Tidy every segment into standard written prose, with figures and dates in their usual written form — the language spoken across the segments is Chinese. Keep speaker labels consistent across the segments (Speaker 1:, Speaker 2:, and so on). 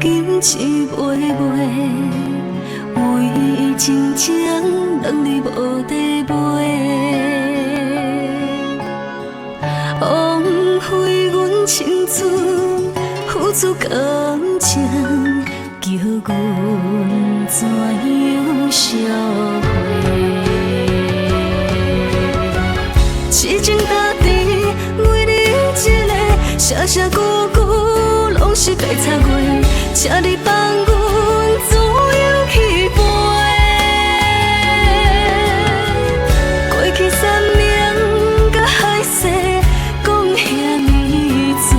Speaker 1: 金枝妹妹，为情情两日无地陪，枉费阮青春付出感情，叫阮怎样烧毁？痴情搭伫为你一个，写写句句拢是白插话，请你放阮自由去飞。过去山盟甲海誓讲遐尼多，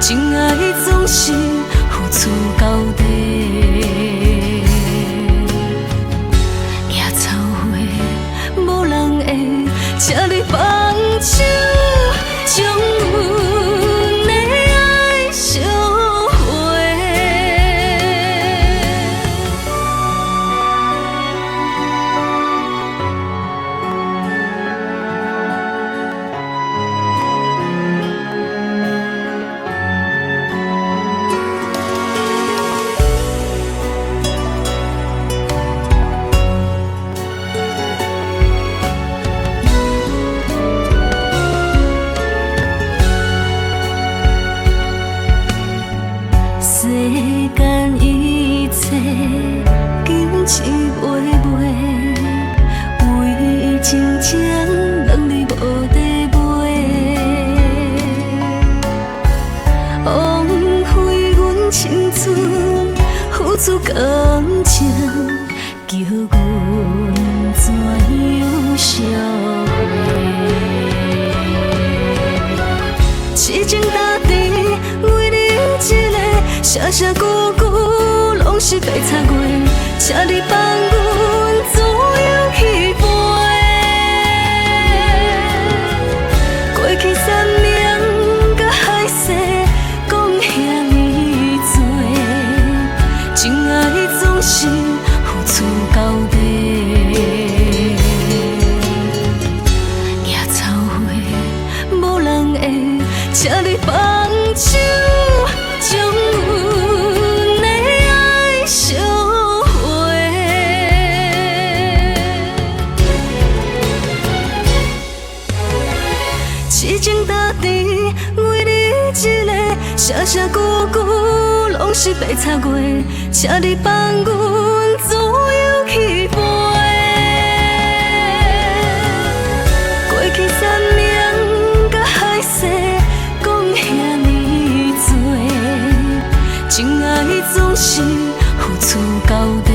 Speaker 1: 情爱总是付出到底。野草花无人会，请你放手，将阮的爱烧毁。世间一切，金枝妹妹，为情情两日无地陪，枉费阮青春付出感情，叫阮怎样烧毁？痴情搭伫为你一个。写写句句拢是白插话，请你放阮自由去飞。过去山盟甲海誓讲遐尼多，情爱总是付出到底。野草花无人会，请你放手，将阮的爱烧毁。痴情搭伫为你一个，写写句句拢是白插话，请你放阮自由去飞。过去山盟甲海誓讲遐尼多，情爱总是付出到底。